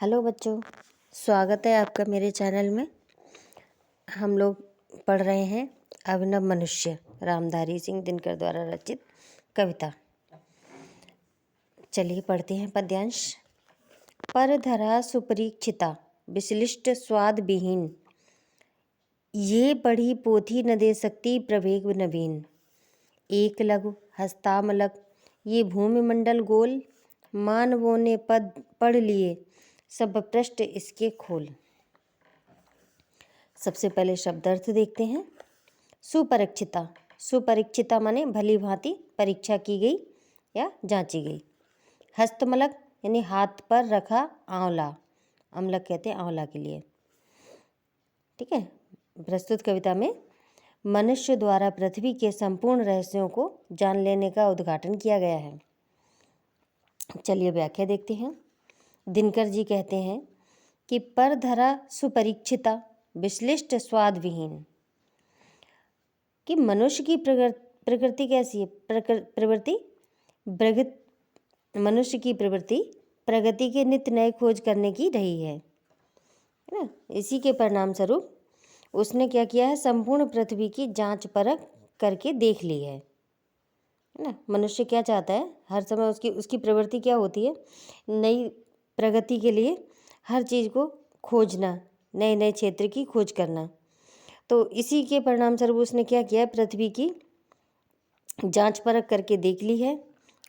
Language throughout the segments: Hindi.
हेलो बच्चों, स्वागत है आपका मेरे चैनल में। हम लोग पढ़ रहे हैं अभिनव मनुष्य, रामधारी सिंह दिनकर द्वारा रचित कविता। चलिए पढ़ते हैं पद्यांश। परधरा सुपरीक्षिता विश्लिष्ट स्वाद विहीन, ये पढ़ी पोथी न दे सकती प्रवेग नवीन। एक लघु हस्तामलक ये भूमि मंडल गोल, मानवों ने पद पढ़ लिए सब पृष्ठ इसके खोल। सबसे पहले शब्दार्थ देखते हैं। सुपरीक्षिता, सुपरीक्षिता माने भली भांति परीक्षा की गई या जांची गई। हस्तमलक यानी हाथ पर रखा आंवला, अमलक कहते हैं आंवला के लिए। ठीक है। प्रस्तुत कविता में मनुष्य द्वारा पृथ्वी के संपूर्ण रहस्यों को जान लेने का उद्घाटन किया गया है। चलिए व्याख्या देखते हैं। दिनकर जी कहते हैं कि परधरा सुपरीक्षिता विश्लिष्ट स्वाद विहीन, कि मनुष्य की प्रकृति कैसी है। मनुष्य की प्रवृत्ति प्रगति के नित्य नए खोज करने की रही है ना। इसी के परिणाम स्वरूप उसने क्या किया है, संपूर्ण पृथ्वी की जांच परख करके देख ली है ना। मनुष्य क्या चाहता है, हर समय उसकी प्रवृत्ति क्या होती है, नई प्रगति के लिए हर चीज़ को खोजना, नए नए क्षेत्र की खोज करना। तो इसी के परिणाम स्वरूप उसने क्या किया, पृथ्वी की जांच परख करके देख ली है,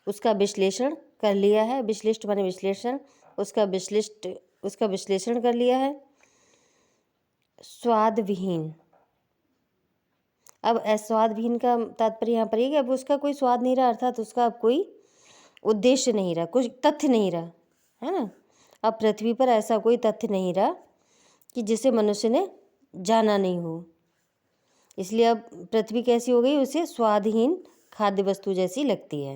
उसका विश्लेषण कर लिया है। विश्लिष्ट माने विश्लेषण, उसका विश्लेषण कर लिया है। स्वाद विहीन, अब स्वाद विहीन का तात्पर्य यहाँ पर है कि अब उसका कोई स्वाद नहीं रहा, अर्थात उसका अब कोई उद्देश्य नहीं रहा, कुछ तथ्य नहीं रहा, है ना। अब पृथ्वी पर ऐसा कोई तथ्य नहीं रहा कि जिसे मनुष्य ने जाना नहीं हो। इसलिए अब पृथ्वी कैसी हो गई, उसे स्वादहीन खाद्य वस्तु जैसी लगती है।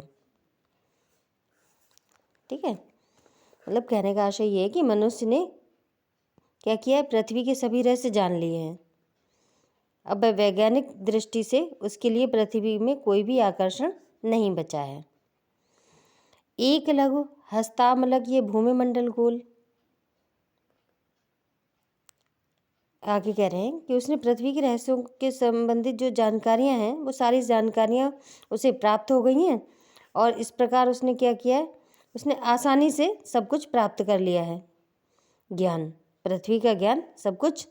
ठीक है। मतलब कहने का आशय ये है कि मनुष्य ने क्या किया है, पृथ्वी के सभी रहस्य जान लिए हैं। अब वैज्ञानिक दृष्टि से उसके लिए पृथ्वी में कोई भी आकर्षण नहीं बचा है। एक लघु हस्तामलक ये भूमि मंडल गोल, आगे कह रहे हैं कि उसने पृथ्वी के रहस्यों के संबंधित जो जानकारियां हैं वो सारी जानकारियां उसे प्राप्त हो गई हैं, और इस प्रकार उसने क्या किया है, उसने आसानी से सब कुछ प्राप्त कर लिया है। ज्ञान, पृथ्वी का ज्ञान सब कुछ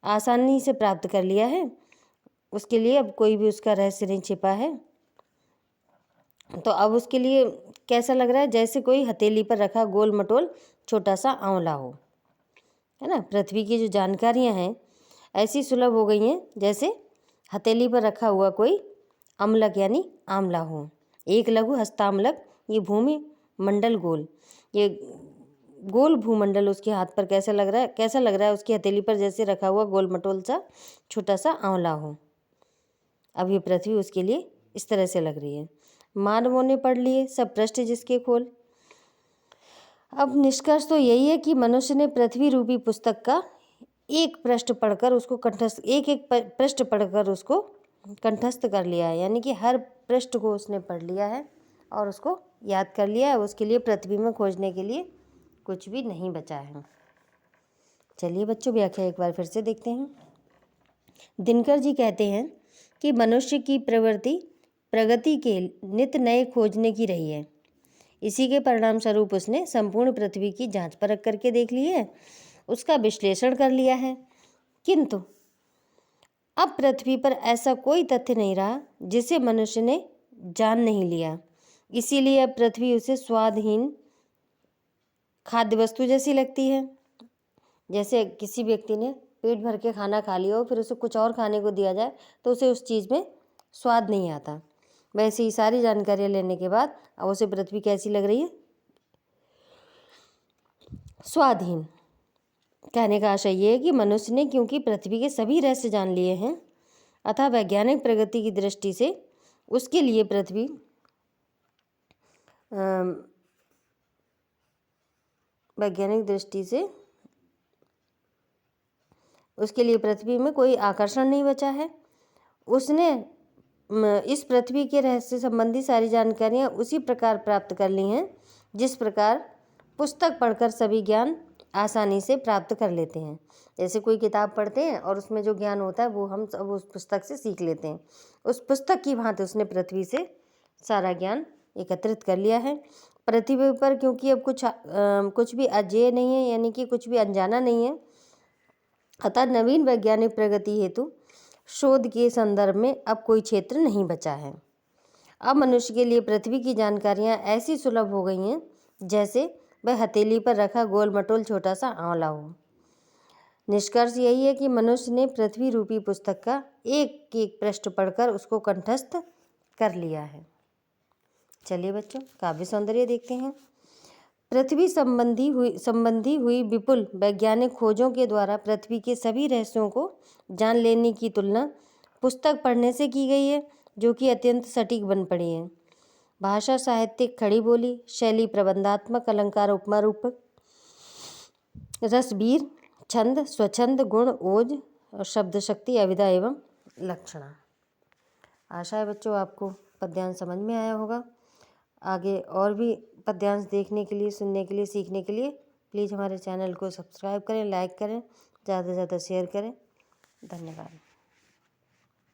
आसानी से प्राप्त कर लिया है। उसके लिए अब कोई भी उसका रहस्य नहीं छिपा है। तो अब उसके लिए कैसा लग रहा है, जैसे कोई हथेली पर रखा गोल मटोल छोटा सा आंवला हो, है ना। पृथ्वी की जो जानकारियां हैं ऐसी सुलभ हो गई हैं जैसे हथेली पर रखा हुआ कोई अमलक यानी आंवला हो। एक लघु हस्तामलक ये भूमि मंडल गोल, ये गोल भूमंडल उसके हाथ पर कैसा लग रहा है, उसकी हथेली पर जैसे रखा हुआ गोल मटोल सा छोटा सा आंवला हो। अब ये पृथ्वी उसके लिए इस तरह से लग रही है। मानवों ने पढ़ लिए सब पृष्ठ जिसके खोल। अब निष्कर्ष तो यही है कि मनुष्य ने पृथ्वी रूपी पुस्तक का एक पृष्ठ पढ़कर उसको कंठस्थ पृष्ठ पढ़कर उसको कंठस्थ कर लिया है, यानी कि हर पृष्ठ को उसने पढ़ लिया है और उसको याद कर लिया है। उसके लिए पृथ्वी में खोजने के लिए कुछ भी नहीं बचा है। चलिए बच्चों व्याख्या एक बार फिर से देखते हैं। दिनकर जी कहते हैं कि मनुष्य की प्रवृत्ति प्रगति के नित्य नए खोजने की रही है। इसी के परिणाम स्वरूप उसने संपूर्ण पृथ्वी की जांच परख करके देख ली है, उसका विश्लेषण कर लिया है। किंतु अब पृथ्वी पर ऐसा कोई तथ्य नहीं रहा जिसे मनुष्य ने जान नहीं लिया। इसीलिए अब पृथ्वी उसे स्वादहीन खाद्य वस्तु जैसी लगती है। जैसे किसी व्यक्ति ने पेट भर के खाना खा लिया हो, फिर उसे कुछ और खाने को दिया जाए तो उसे उस चीज़ में स्वाद नहीं आता। वैसे ही सारी जानकारियाँ लेने के बाद अब उसे पृथ्वी कैसी लग रही है, स्वादहीन। कहने का आशय ये है कि मनुष्य ने क्योंकि पृथ्वी के सभी रहस्य जान लिए हैं, अतः वैज्ञानिक प्रगति की दृष्टि से उसके लिए पृथ्वी में कोई आकर्षण नहीं बचा है। उसने इस पृथ्वी के रहस्य संबंधी सारी जानकारियाँ उसी प्रकार प्राप्त कर ली हैं जिस प्रकार पुस्तक पढ़कर सभी ज्ञान आसानी से प्राप्त कर लेते हैं। जैसे कोई किताब पढ़ते हैं और उसमें जो ज्ञान होता है वो हम सब उस पुस्तक से सीख लेते हैं। उस पुस्तक की भांति उसने पृथ्वी से सारा ज्ञान एकत्रित कर लिया है। पृथ्वी पर क्योंकि अब कुछ भी अजेय नहीं है, यानी कि कुछ भी अनजाना नहीं है, अतः नवीन वैज्ञानिक प्रगति हेतु शोध के संदर्भ में अब कोई क्षेत्र नहीं बचा है। अब मनुष्य के लिए पृथ्वी की जानकारियाँ ऐसी सुलभ हो गई हैं जैसे वह हथेली पर रखा गोल मटोल छोटा सा आंवला हो। निष्कर्ष यही है कि मनुष्य ने पृथ्वी रूपी पुस्तक का एक एक पृष्ठ पढ़कर उसको कंठस्थ कर लिया है। चलिए बच्चों, काव्य सौंदर्य देखते हैं। पृथ्वी संबंधी हुई विपुल वैज्ञानिक खोजों के द्वारा पृथ्वी के सभी रहस्यों को जान लेने की तुलना पुस्तक पढ़ने से की गई है, जो कि अत्यंत सटीक बन पड़ी है। भाषा साहित्यिक खड़ी बोली, शैली प्रबंधात्मक, अलंकार उपमा रूपक, रसबीर, छंद स्वच्छंद, गुण ओज और शब्द शक्ति अविधा एवं लक्षणा। आशा है बच्चों आपको पद्यांश समझ में आया होगा। आगे और भी पद्यांश देखने के लिए, सुनने के लिए, सीखने के लिए प्लीज़ हमारे चैनल को सब्सक्राइब करें, लाइक करें, ज़्यादा से ज़्यादा शेयर करें। धन्यवाद।